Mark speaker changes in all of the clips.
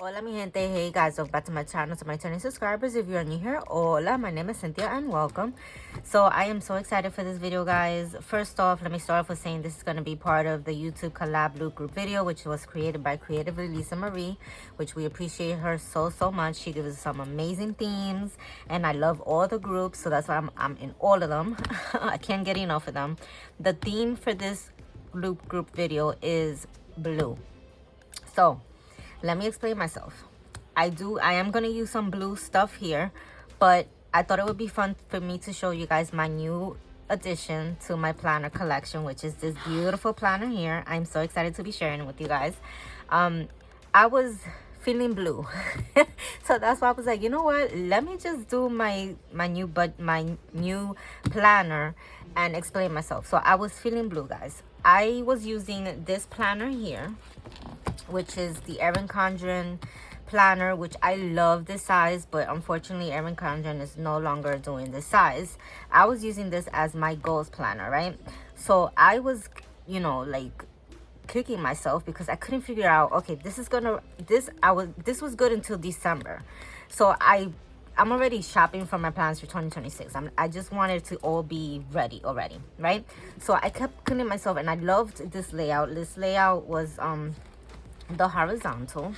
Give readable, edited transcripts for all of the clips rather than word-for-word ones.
Speaker 1: Hola mi gente, hey guys, welcome back to my channel. To my returning subscribers, if you are new here, hola, my name is Cynthia and welcome. So I am so excited for this video, guys. First off, let me start off with saying this is going to be part of the YouTube collab loop group video, which was created by creatively Lisa Marie, which we appreciate her so much. She gives us some amazing themes and I love all the groups, so that's why I'm in all of them. I can't get enough of them. The theme for this loop group video is blue. So let me explain myself. I am going to use some blue stuff here, but I thought it would be fun for me to show you guys my new addition to my planner collection, which is this beautiful planner here. I'm so excited to be sharing it with you guys. I was feeling blue. So that's why I was like, you know what? Let me just do my new planner and explain myself. So I was feeling blue, guys. I was using this planner here, which is the Erin Condren planner, which I love this size, but unfortunately Erin Condren is no longer doing this size. I was using this as my goals planner, right? So I was, you know, like kicking myself because I couldn't figure out, okay, this was good until December. So I'm already shopping for my plans for 2026. I just wanted to all be ready already, right? So I kept cutting myself and I loved this layout. This layout was the horizontal.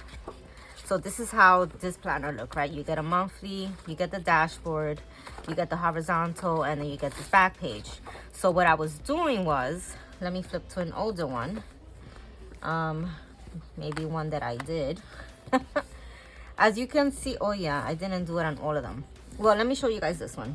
Speaker 1: So this is how this planner look, right? You get a monthly, you get the dashboard, you get the horizontal, and then you get this back page. So what I was doing was, let me flip to an older one, maybe one that I did. As you can see, oh yeah, I didn't do it on all of them. Well, let me show you guys this one.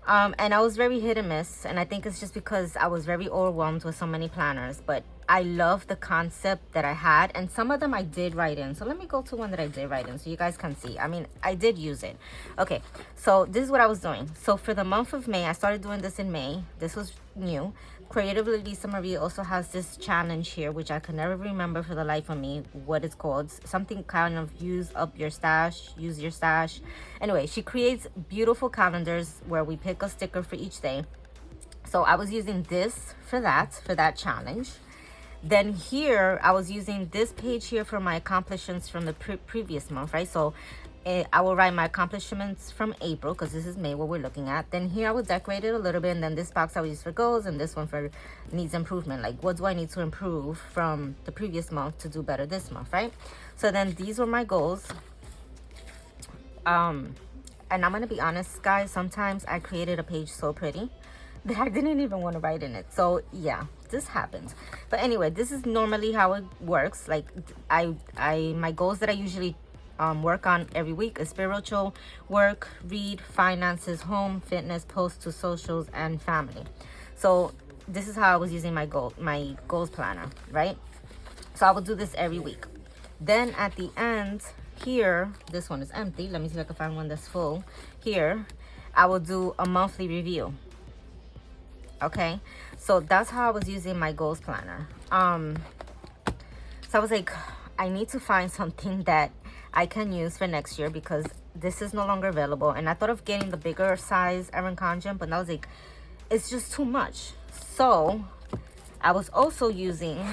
Speaker 1: And I was very hit and miss, and I think it's just because I was very overwhelmed with so many planners, but I love the concept that I had, and some of them I did write in. So let me go to one that I did write in so you guys can see. I mean, I did use it. Okay, so this is what I was doing. So for the month of May, I started doing this in May. This was new. Creatively Lisa Marie also has this challenge here, which I could never remember for the life of me what it's called. Something kind of use your stash. Anyway, she creates beautiful calendars where we pick a sticker for each day. So I was using this for that challenge. Then here I was using this page here for my accomplishments from the previous month, right? So I will write my accomplishments from April, because this is May, what we're looking at. Then here I will decorate it a little bit, and then this box I will use for goals, and this one for needs improvement. Like, what do I need to improve from the previous month to do better this month, right? So then these were my goals. And I'm gonna be honest, guys, sometimes I created a page so pretty that I didn't even want to write in it. So yeah, this happens. But anyway, this is normally how it works. Like my goals that I usually work on every week is spiritual, work, read, finances, home, fitness, post to socials, and family. So this is how I was using my goals planner, right? So I will do this every week. Then at the end here, this one is empty. Let me see if I can find one that's full. Here, I will do a monthly review. Okay, so that's how I was using my goals planner. So I was like, I need to find something that I can use for next year, because this is no longer available. And I thought of getting the bigger size Erin Condren, but I was like, it's just too much. So I was also using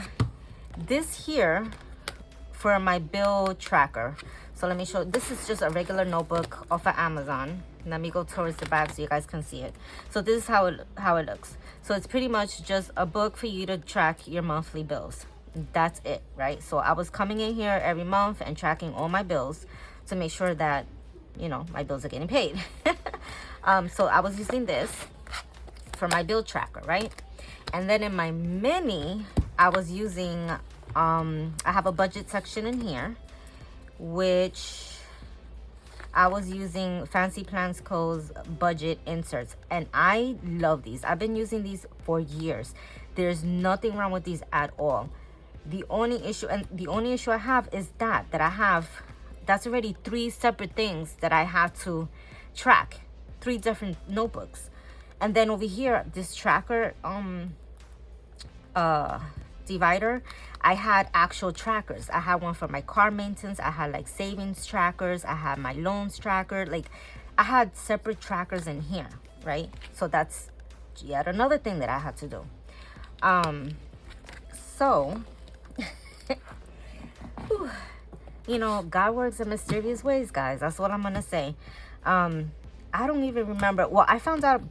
Speaker 1: this here for my bill tracker. So let me show. This is just a regular notebook off of Amazon. Let me go towards the back so you guys can see it. So this is how it looks. So it's pretty much just a book for you to track your monthly bills. That's it, right? So I was coming in here every month and tracking all my bills to make sure that, you know, my bills are getting paid. So I was using this for my bill tracker, right? And then in my mini, I was using I have a budget section in here, which I was using Fancy Plans Co's budget inserts, and I love these. I've been using these for years. There's nothing wrong with these at all. The only issue I have is that's already 3 separate things that I have to track, 3 different notebooks. And then over here, this tracker divider, I had actual trackers. I had one for my car maintenance. I had like savings trackers. I had my loans tracker. Like, I had separate trackers in here, right? So that's yet another thing that I had to do. So you know, God works in mysterious ways, guys. That's what I'm gonna say. I don't even remember. Well, I found out,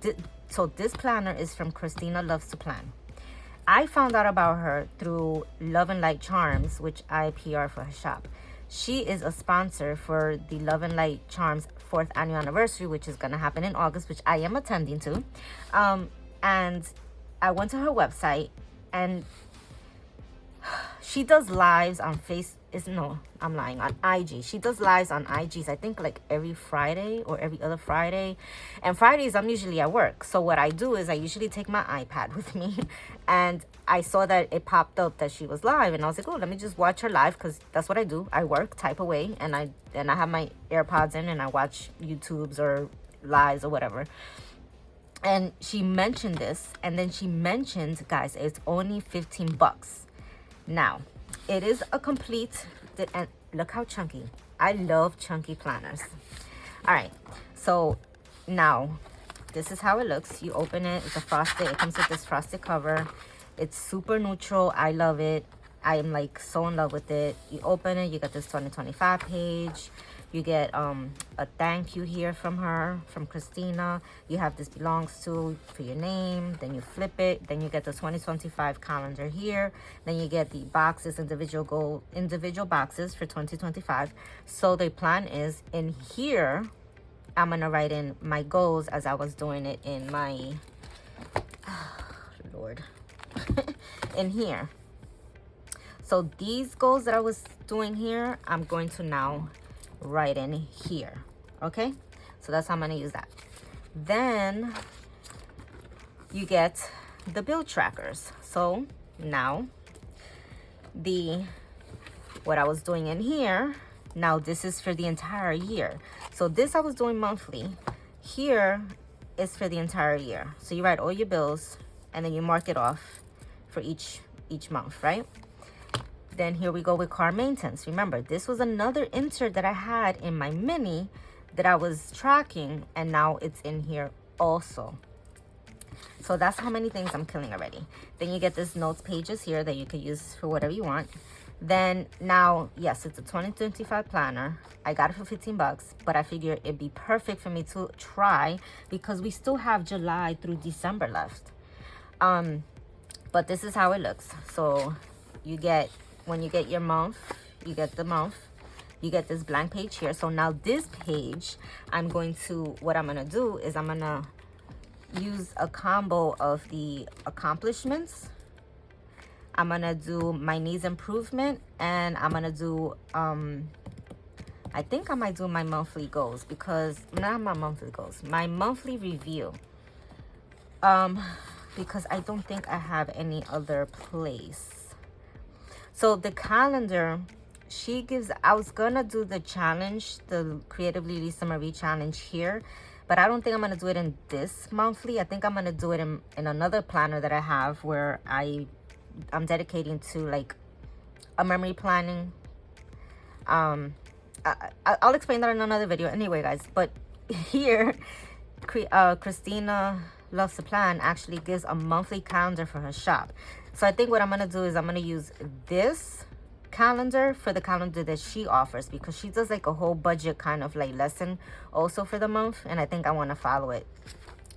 Speaker 1: so this planner is from Christina Loves to Plan. I found out about her through Love and Light Charms, which I PR for her shop. She is a sponsor for the Love and Light Charms 4th annual anniversary, which is gonna happen in August, which I am attending to. And I went to her website, and she does lives on I'm lying, on IG. She does lives on IGs, I think like every Friday or every other Friday. And Fridays, I'm usually at work. So what I do is I usually take my iPad with me. And I saw that it popped up that she was live. And I was like, oh, let me just watch her live, because that's what I do. I work, type away, and I have my AirPods in, and I watch YouTubes or lives or whatever. And she mentioned this. And then she mentioned, guys, it's only 15 bucks. Now, it is a complete, and look how chunky. I love chunky planners. All right, so now this is how it looks. You open it, it's a frosted, it comes with this frosted cover. It's super neutral. I love it. I am like so in love with it. You open it, you get this 2025 page. You get a thank you here from her, from Christina. You have this belongs to for your name. Then you flip it. Then you get the 2025 calendar here. Then you get the boxes, individual boxes for 2025. So the plan is in here, I'm gonna write in my goals as I was doing it in my, Lord, in here. So these goals that I was doing here, I'm going to now write in here. Okay, so that's how I'm gonna use that. Then you get the bill trackers. So now what I was doing in here, now this is for the entire year. So this I was doing monthly. Here is for the entire year. So you write all your bills and then you mark it off for each month, right? Then here we go with car maintenance. Remember, this was another insert that I had in my mini that I was tracking, and now it's in here also. So that's how many things I'm killing already. Then you get this notes pages here that you can use for whatever you want. Then now, yes, it's a 2025 planner. I got it for 15 bucks, but I figure it'd be perfect for me to try because we still have July through December left. But this is how it looks. So you get, when you get your month, you get the month, you get this blank page here. So now this page, what I'm gonna do is I'm gonna use a combo of the accomplishments. I'm gonna do my needs improvement, and I'm gonna do, I think I might do my monthly goals, because, not my monthly goals, my monthly review. Because I don't think I have any other place. So the calendar, I was gonna do the challenge, the Creatively Lisa Marie challenge here, but I don't think I'm gonna do it in this monthly. I think I'm gonna do it in another planner that I have where I'm dedicating to like a memory planning. I'll explain that in another video anyway, guys. But here, Christina Loves to Plan actually gives a monthly calendar for her shop. So I think what I'm gonna do is I'm gonna use this calendar for the calendar that she offers, because she does like a whole budget kind of like lesson also for the month, and I think I want to follow it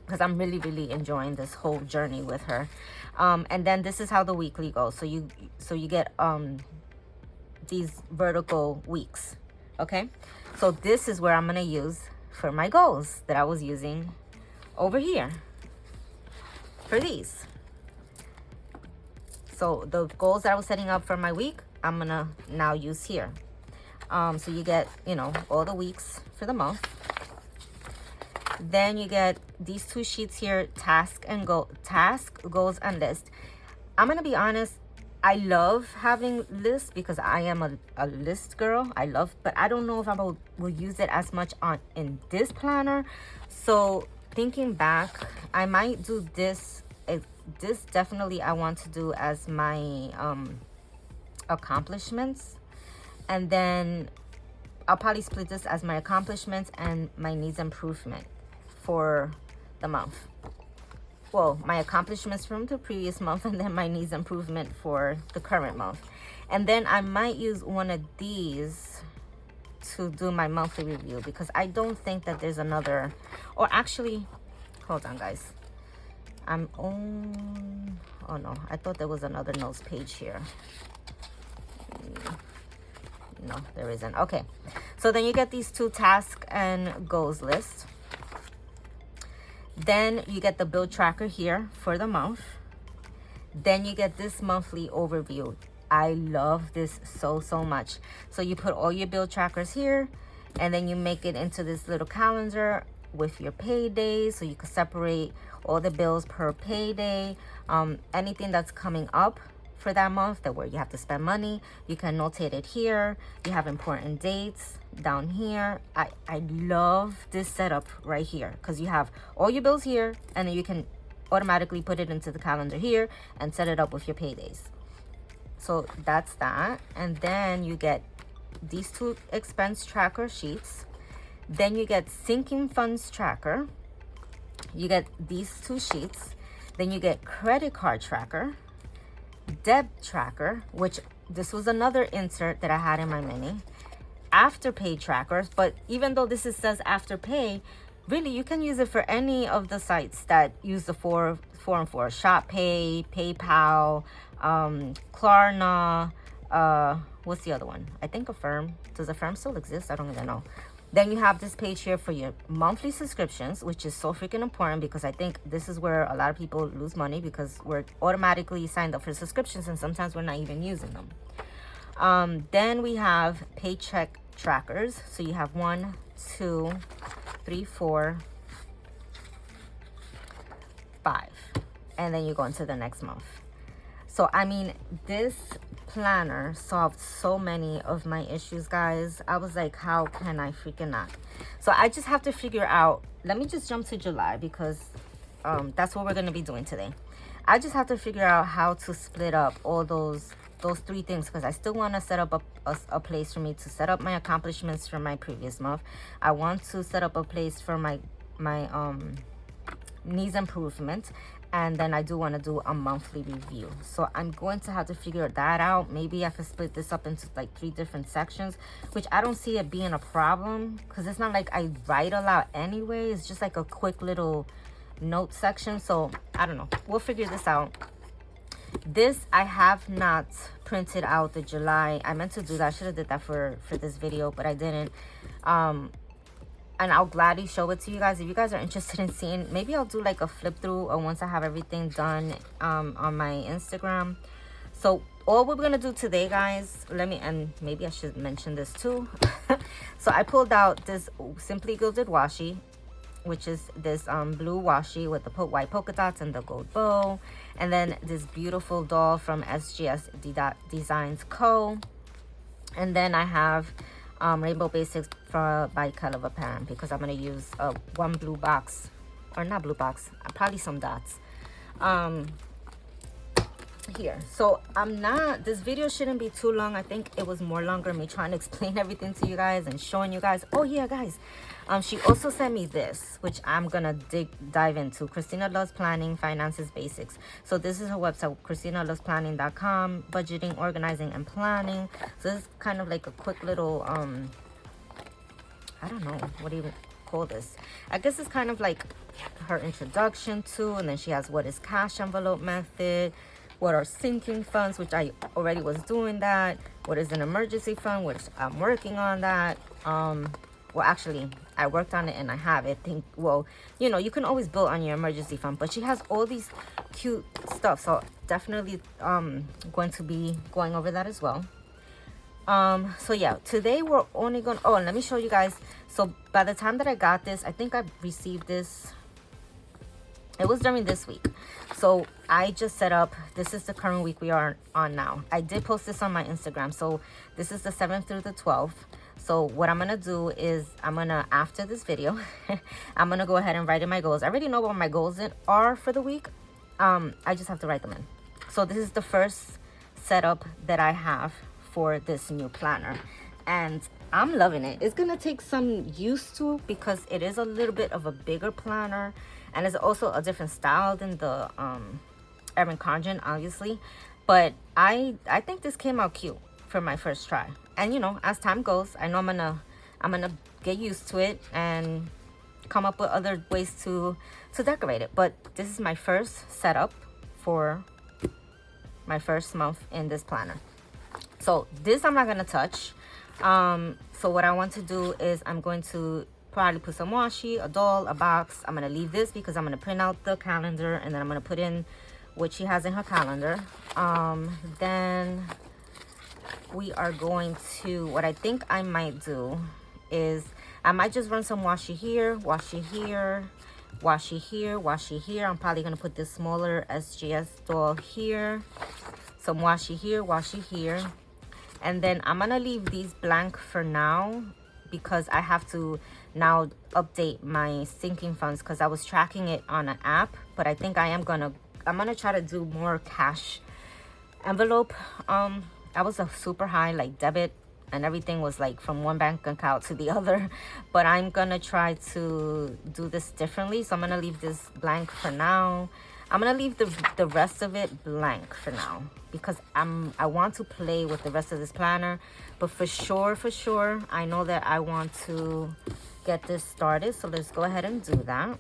Speaker 1: because I'm really enjoying this whole journey with her. And then this is how the weekly goes. So you get these vertical weeks. Okay, so this is where I'm gonna use for my goals that I was using over here for these. So the goals that I was setting up for my week, I'm gonna now use here. So you get, all the weeks for the month. Then you get these two sheets here, task, goals, and list. I'm gonna be honest, I love having lists because I am a list girl. But I don't know if I will use it as much in this planner. So thinking back, I might do this. This definitely I want to do as my accomplishments, and then I'll probably split this as my accomplishments and my needs improvement for the month. Well, my accomplishments from the previous month, and then my needs improvement for the current month. And then I might use one of these to do my monthly review because I don't think that there's another, or actually, hold on guys. I'm on, oh no, I thought there was another notes page here. No, there isn't. Okay, so then you get these 2 task and goals lists. Then you get the bill tracker here for the month. Then you get this monthly overview. I love this so much. So you put all your bill trackers here, and then you make it into this little calendar with your paydays, so you can separate all the bills per payday. Anything that's coming up for that month that where you have to spend money, you can notate it here. You have important dates down here. I love this setup right here because you have all your bills here, and then you can automatically put it into the calendar here and set it up with your paydays. So that's that. And then you get these 2 expense tracker sheets. Then you get sinking funds tracker. You get these 2 sheets. Then you get credit card tracker, debt tracker, which this was another insert that I had in my mini, afterpay trackers. But even though this says afterpay, really you can use it for any of the sites that use the 4 and 4, ShopPay, PayPal, Klarna, what's the other one? I think Affirm. Does Affirm still exist? I don't even know. Then you have this page here for your monthly subscriptions, which is so freaking important because I think this is where a lot of people lose money because we're automatically signed up for subscriptions and sometimes we're not even using them. Then we have paycheck trackers. So you have 1, 2, 3, 4, 5. And then you go into the next month. So, I mean, this planner solved so many of my issues, guys. I was like, how can I freaking not? So I just have to figure out, let me just jump to July because that's what we're going to be doing today. I just have to figure out how to split up all those 3 things because I still want to set up a place for me to set up my accomplishments from my previous month. I want to set up a place for my needs improvement. And then I do want to do a monthly review. So I'm going to have to figure that out. Maybe I could split this up into like 3 different sections, which I don't see it being a problem because it's not like I write a lot anyway. It's just like a quick little note section. So I don't know. We'll figure this out. This, I have not printed out the July. I meant to do that. I should have did that for this video, but I didn't. And I'll gladly show it to you guys if you guys are interested in seeing. Maybe I'll do like a flip through or once I have everything done on my Instagram. So all we're gonna do today, guys, and maybe I should mention this too. So I pulled out this Simply Gilded washi, which is this blue washi with the white polka dots and the gold bow, and then this beautiful doll from SGS Designs Co. And then I have Rainbow Basics by Color Pan because I'm going to use one blue box, or not blue box, probably some dots here. So this video shouldn't be too long. I think it was more longer me trying to explain everything to you guys and showing you guys. Oh yeah, guys, she also sent me this, which I'm gonna dive into. Christina Loves Planning, Finances Basics. So this is her website, ChristinaLovesPlanning.com, budgeting, organizing, and planning. So this is kind of like a quick little I don't know what do you call this. I guess it's kind of like her introduction to, and then she has what is cash envelope method, what are sinking funds, which I already was doing that, what is an emergency fund, which I'm working on that. Well, actually, I worked on it and I have it. Well, you know, you can always build on your emergency fund, but she has all these cute stuff. So definitely going to be going over that as well. So yeah, today we're only going, oh, and let me show you guys. So by the time that I got this, I think I received this, it was during this week. So I just set up, this is the current week we are on now. I did post this on my Instagram. So this is the 7th through the 12th. So what I'm going to do is after this video, I'm going to go ahead and write in my goals. I already know what my goals are for the week. I just have to write them in. So this is the first setup that I have for this new planner. And I'm loving it. It's going to take some use to because it is a little bit of a bigger planner. And it's also a different style than the Erin Condren, obviously. But I think this came out cute for my first try. And, you know, as time goes, I know I'm going to I'm gonna get used to it and come up with other ways to decorate it. But this is my first setup for my first month in this planner. So this I'm not gonna touch. So what I want to do is I'm going to probably put some washi, a doll, a box. I'm gonna leave this because I'm gonna print out the calendar, and then I'm gonna put in what she has in her calendar. Then we are going to, what I think I might do is I might just run some washi here, washi here, washi here, washi here. I'm probably gonna put this smaller SGS doll here, some washi here, washi here. And then I'm gonna leave these blank for now because I have to now update my sinking funds because I was tracking it on an app, but I think I'm gonna try to do more cash envelope. I was a super high like debit, and everything was like from one bank account to the other, but I'm gonna try to do this differently. So I'm gonna leave this blank for now. I'm gonna leave the rest of it blank for now because I want to play with the rest of this planner. But for sure, I know that I want to get this started. So let's go ahead and do that.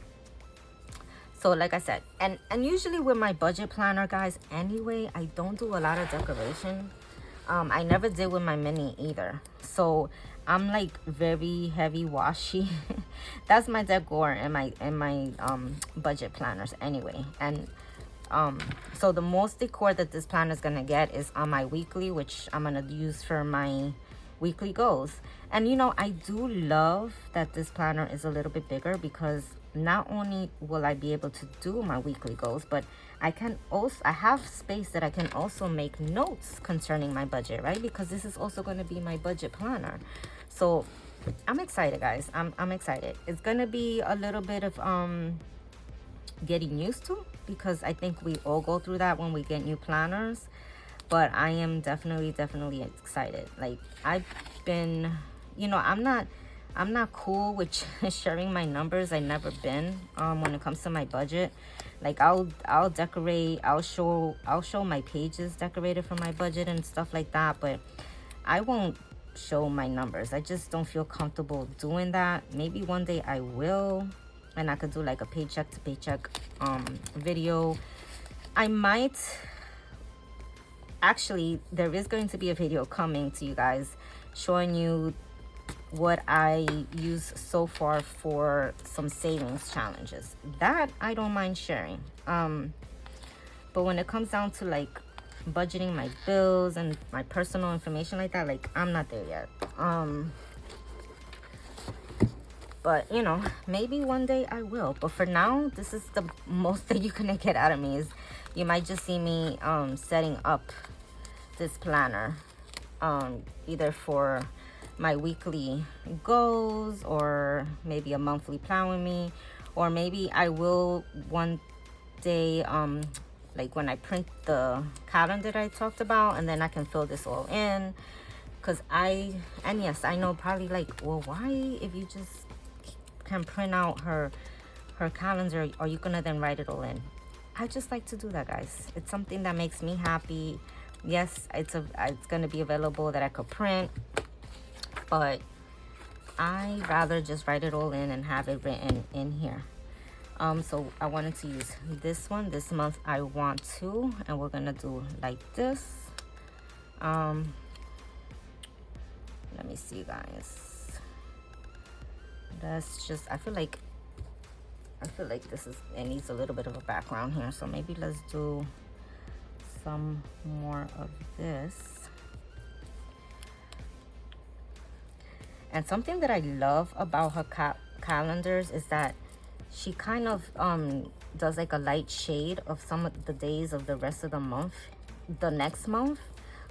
Speaker 1: So like I said, and usually with my budget planner, guys, anyway, I don't do a lot of decoration. I never did with my mini either. So I'm like very heavy washi. That's my decor in my budget planners anyway. And so the most decor that this planner is gonna get is on my weekly, which I'm gonna use for my weekly goals. And you know, I do love that this planner is a little bit bigger because not only will I be able to do my weekly goals, but I have space that I can also make notes concerning my budget, right? Because this is also going to be my budget planner. So I'm excited, guys. I'm excited. It's going to be a little bit of getting used to, because I think we all go through that when we get new planners. But I am definitely excited. Like, I've been, you know, I'm not cool with sharing my numbers. I never been when it comes to my budget. Like, I'll decorate, I'll show my pages decorated for my budget and stuff like that, but I won't show my numbers. I just don't feel comfortable doing that. Maybe one day I will, and I could do like a paycheck to paycheck video. I might actually, there is going to be a video coming to you guys showing you what I use so far for some savings challenges. That I don't mind sharing. But when it comes down to like budgeting my bills and my personal information like that, like, I'm not there yet. But you know, maybe one day I will. But for now, this is the most that you can get out of me. Is you might just see me setting up this planner either for my weekly goals, or maybe a monthly plan with me, or maybe I will one day like when I print the calendar that I talked about, and then I can fill this all in. Because yes, I know probably like, well, why, if you just can print out her calendar, are you gonna then write it all in? I just like to do that, guys. It's something that makes me happy. Yes, it's gonna be available that I could print, but I rather just write it all in and have it written in here. So I wanted to use this one this month. I want to, and we're gonna do like this. Let me see, guys. Let's just, I feel like this is, it needs a little bit of a background here, so maybe let's do some more of this. And something that I love about her calendars is that she kind of does like a light shade of some of the days of the rest of the month, the next month,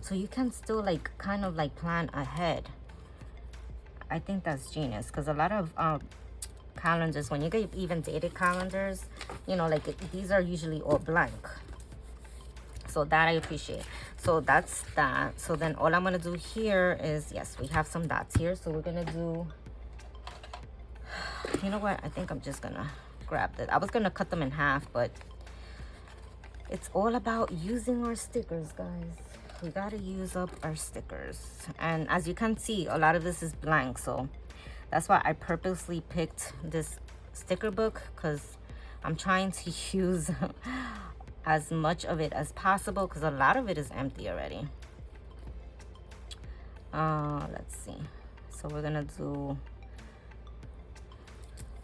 Speaker 1: so you can still like kind of like plan ahead. I think that's genius, because a lot of calendars, when you get even dated calendars, you know, like these are usually all blank. So that I appreciate. So that's that. So then all I'm gonna do here is, yes, we have some dots here, so we're gonna do, you know what, I think I'm just gonna grab that. I was gonna cut them in half, but it's all about using our stickers, guys. We gotta use up our stickers. And as you can see, a lot of this is blank, so That's why I purposely picked this sticker book, because I'm trying to use as much of it as possible, because a lot of it is empty already. Let's see. So we're gonna do,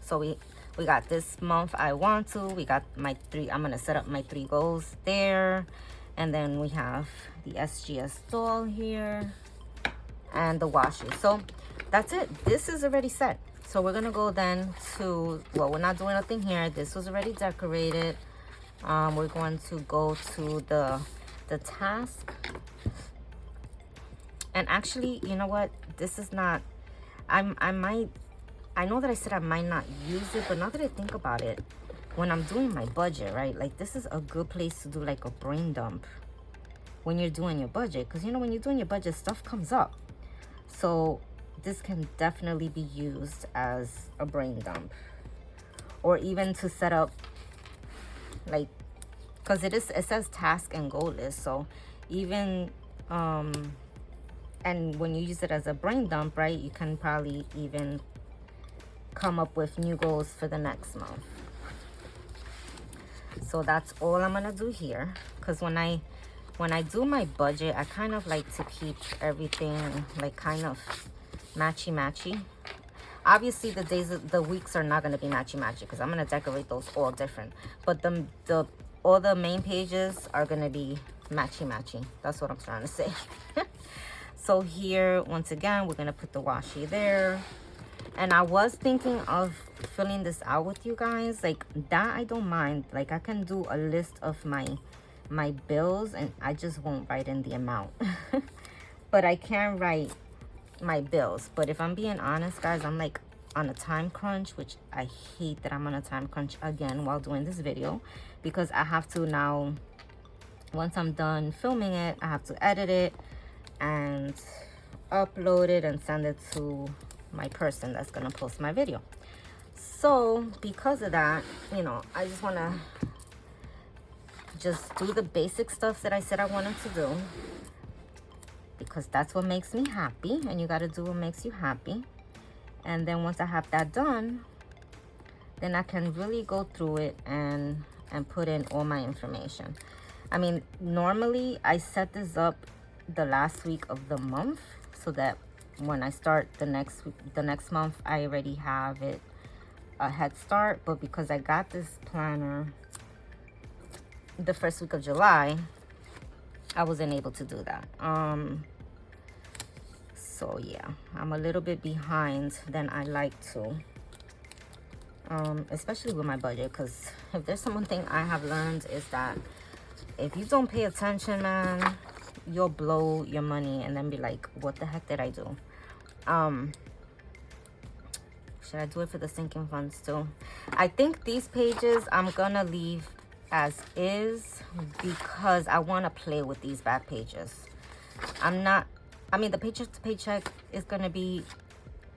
Speaker 1: so we got this month I want to, we got my 3, I'm gonna set up my 3 goals there, and then we have the SGS doll here and the washi. So that's it. This is already set. So we're gonna go then to, well, we're not doing nothing here. This was already decorated. We're going to go to the task. And actually, you know what? This is not, I know that I said I might not use it, but now that I think about it, when I'm doing my budget, right? Like, this is a good place to do like a brain dump when you're doing your budget. Because, you know, when you're doing your budget, stuff comes up. So this can definitely be used as a brain dump. Or even to set up, like, because it says task and goal list. So even, and when you use it as a brain dump, right, you can probably even come up with new goals for the next month. So that's all I'm gonna do here, because when I do my budget, I kind of like to keep everything like kind of matchy. Obviously the weeks are not going to be matchy because I'm going to decorate those all different, but all the main pages are going to be matchy. That's what I'm trying to say. So here, once again, we're going to put the washi there. And I was thinking of filling this out with you guys, like that. I don't mind. Like, I can do a list of my bills, and I just won't write in the amount. But I can write my bills. But if I'm being honest, guys, I'm like on a time crunch, which I hate that I'm on a time crunch again while doing this video, because I have to now, once I'm done filming it, I have to edit it and upload it and send it to my person that's gonna post my video. So because of that, you know, I just want to just do the basic stuff that I said I wanted to do, because that's what makes me happy, and you got to do what makes you happy. And then once I have that done, then I can really go through it and put in all my information. I mean, normally I set this up the last week of the month, so that when I start the next month, I already have it a head start. But because I got this planner the first week of July, I wasn't able to do that. So yeah, I'm a little bit behind than I like to, especially with my budget, because if there's one thing I have learned, is that if you don't pay attention, man, you'll blow your money and then be like, what the heck did I do? Should I do it for the sinking funds too? I think these pages I'm gonna leave as is, because I want to play with these back pages. I mean, the paycheck to paycheck is gonna be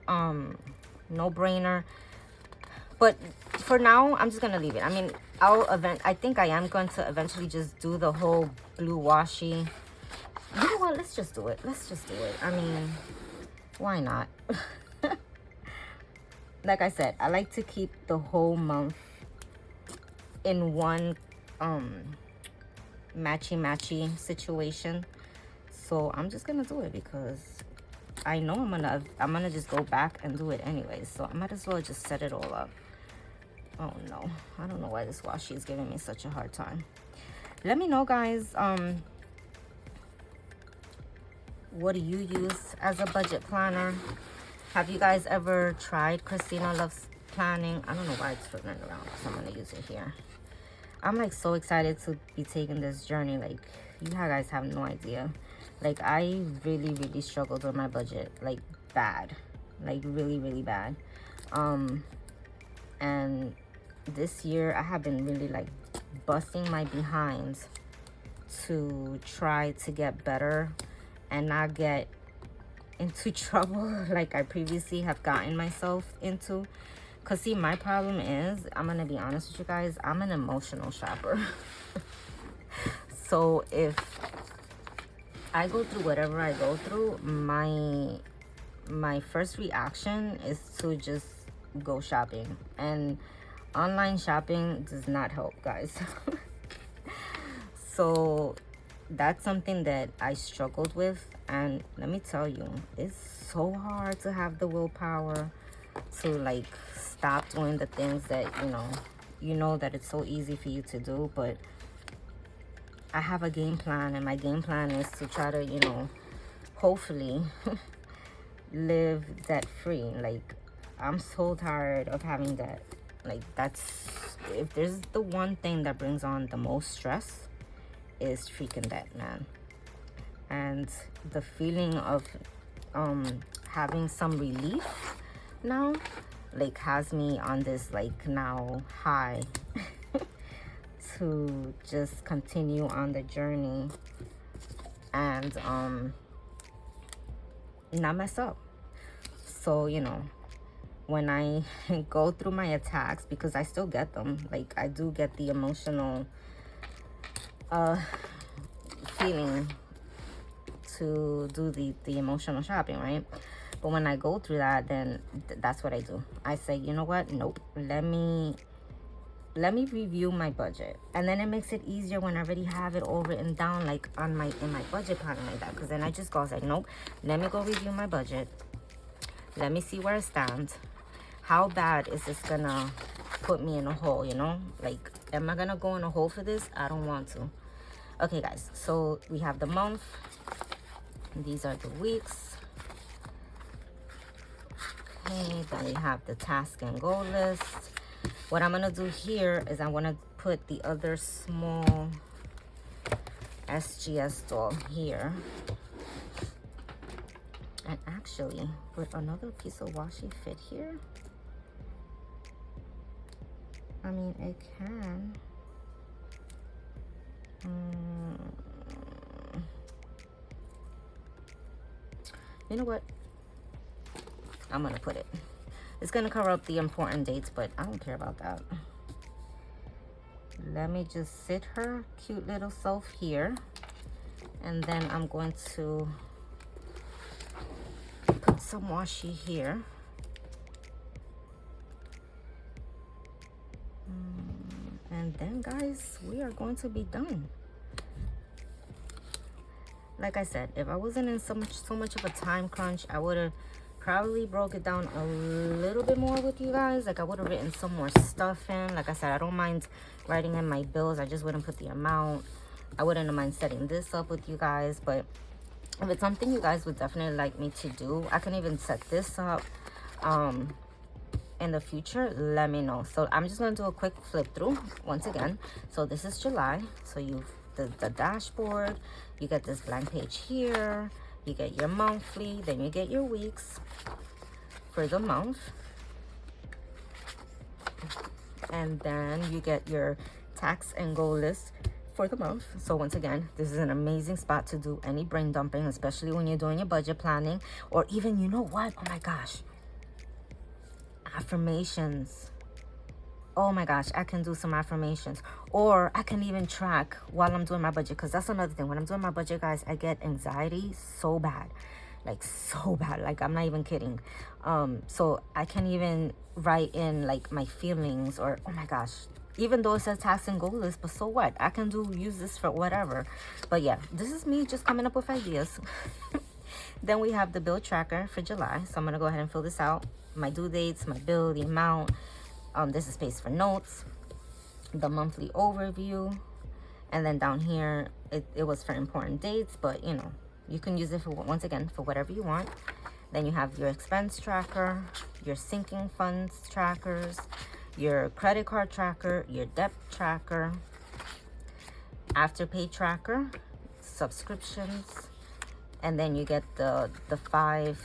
Speaker 1: no brainer, but for now I'm just gonna leave it. I mean, I think I am going to eventually just do the whole blue washi. You know what, let's just do it. I mean, why not? Like I said, I like to keep the whole month in one matchy situation. So I'm just gonna do it, because I know I'm gonna just go back and do it anyways. So I might as well just set it all up. Oh no, I don't know why this washi is giving me such a hard time. Let me know, guys, what do you use as a budget planner? Have you guys ever tried Christina Loves Planning? I don't know why it's flipping around, so I'm gonna use it here. I'm like so excited to be taking this journey. Like, you guys have no idea. Like, I really struggled with my budget, like bad, like really bad. And this year I have been really like busting my behind to try to get better and not get into trouble like I previously have gotten myself into. Because see, my problem is, I'm gonna be honest with you guys, I'm an emotional shopper. So if I go through whatever I go through, my my first reaction is to just go shopping, and online shopping does not help, guys. So that's something that I struggled with, and let me tell you, it's so hard to have the willpower to like stop doing the things that you know that it's so easy for you to do. But I have a game plan, and my game plan is to try to hopefully live debt free. Like, I'm so tired of having debt. Like, that's, if there's the one thing that brings on the most stress, is freaking debt, man. And the feeling of having some relief now, like, has me on this like now high to just continue on the journey and not mess up. So when I go through my attacks, because I still get them, like I do get the emotional feeling to do the emotional shopping, right? But when I go through that, then that's what I do. I say, you know what, nope, let me review my budget. And then it makes it easier when I already have it all written down, like in my budget plan like that. Because then I just go, I was like, nope, let me go review my budget, let me see where it stands. How bad is this gonna put me in a hole? Like, am I gonna go in a hole for this? I don't want to. Okay, guys, so we have the month, these are the weeks. Okay, then we have the task and goal list. What I'm gonna do here is I want to put the other small SGS doll here. And actually, would another piece of washi fit here? I mean, it can. You know what? I'm gonna put it. It's gonna cover up the important dates, but I don't care about that. Let me just sit her cute little self here, and then I'm going to put some washi here. And then, guys, we are going to be done. Like I said, if I wasn't in so much of a time crunch, I would have probably broke it down a little bit more with you guys. Like, I would have written some more stuff in. Like I said, I don't mind writing in my bills. I just wouldn't put the amount. I wouldn't mind setting this up with you guys. But if it's something you guys would definitely like me to do, I can even set this up in the future. Let me know. So I'm just going to do a quick flip through once again. So this is July. So you've the dashboard, you get this blank page here, you get your monthly, then you get your weeks for the month, and then you get your tax and goal list for the month. So once again, this is an amazing spot to do any brain dumping, especially when you're doing your budget planning, or even, you know what, oh my gosh, affirmations. Oh my gosh, I can do some affirmations, or I can even track while I'm doing my budget, because that's another thing. When I'm doing my budget, guys, I get anxiety so bad, like so bad, like I'm not even kidding. So I can even write in like my feelings, or oh my gosh, even though it says tax and goal list, but so what, I can use this for whatever. But yeah, this is me just coming up with ideas. Then we have the bill tracker for July, so I'm gonna go ahead and fill this out. My due dates, my bill, the amount. This is space for notes, the monthly overview, and then down here it was for important dates, but you can use it for, once again, for whatever you want. Then you have your expense tracker, your sinking funds trackers, your credit card tracker, your debt tracker, afterpay tracker, subscriptions, and then you get the 5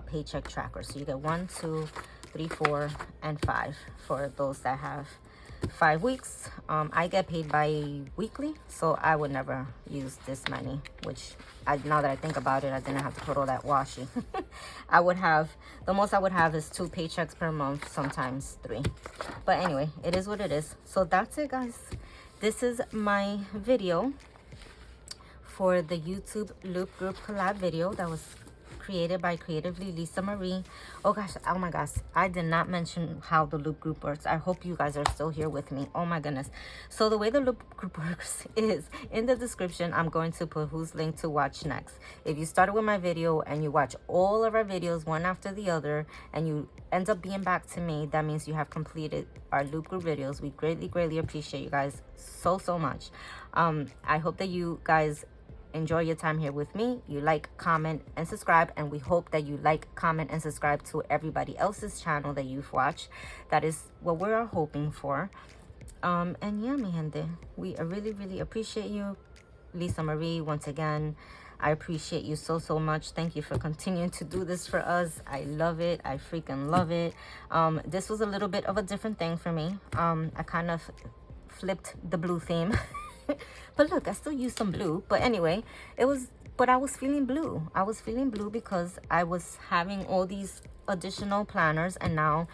Speaker 1: paycheck trackers. So you get 1, 2, 3, 4, and 5 for those that have 5 weeks. I get paid bi-weekly, so I would never use this many, which now that I think about it, I didn't have to put all that washi. I would have, the most I would have is 2 paychecks per month, sometimes 3. But anyway, it is what it is. So that's it, guys. This is my video for the YouTube Loop Group collab video that was created by Creatively Lisa Marie. Oh gosh, oh my gosh, I did not mention how the loop group works. I hope you guys are still here with me. Oh my goodness. So the way the loop group works is in the description, I'm going to put whose link to watch next. If you started with my video and you watch all of our videos one after the other and you end up being back to me, that means you have completed our loop group videos. We greatly appreciate you guys so much. I hope that you guys enjoy your time here with me. You like, comment, and subscribe, and we hope that you like, comment, and subscribe to everybody else's channel that you've watched. That is what we're hoping for. And yeah, mi gente, we really appreciate you. Lisa Marie, once again, I appreciate you so much. Thank you for continuing to do this for us. I love it. I freaking love it. This was a little bit of a different thing for me. I kind of flipped the blue theme. But look, I still use some blue. But anyway, but I was feeling blue. I was feeling blue because I was having all these additional planners, and now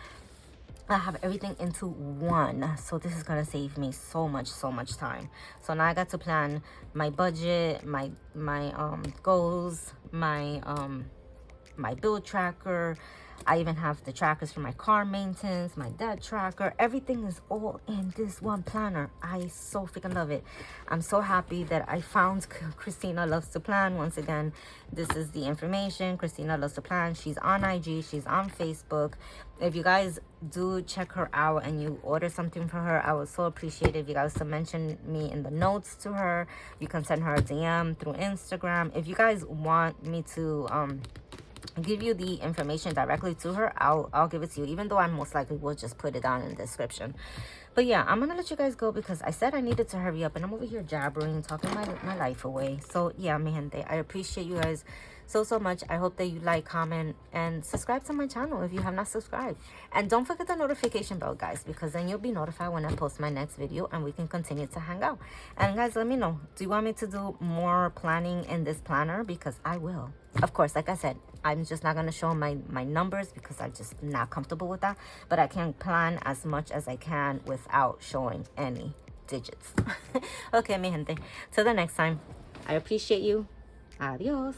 Speaker 1: I have everything into one. So this is gonna save me so much time. So now I got to plan my budget, my goals, my bill tracker. I even have the trackers for my car maintenance, my debt tracker. Everything is all in this one planner. I so freaking love it. I'm so happy that I found Christina Loves to Plan. Once again, this is the information. Christina Loves to Plan. She's on IG. She's on Facebook. If you guys do check her out and you order something for her, I would so appreciate it if you guys to mention me in the notes to her. You can send her a DM through Instagram. If you guys want me to give you the information directly to her, I'll give it to you, even though I most likely will just put it down in the description. But yeah, I'm gonna let you guys go because I said I needed to hurry up, and I'm over here jabbering, talking my life away. So yeah, mi gente, I appreciate you guys so much. I hope that you like, comment, and subscribe to my channel if you have not subscribed. And don't forget the notification bell, guys, because then you'll be notified when I post my next video and we can continue to hang out. And guys, let me know, do you want me to do more planning in this planner? Because I will. Of course, like I said, I'm just not going to show my numbers because I'm just not comfortable with that. But I can plan as much as I can without showing any digits. Okay, mi gente. Till the next time, I appreciate you. Adios.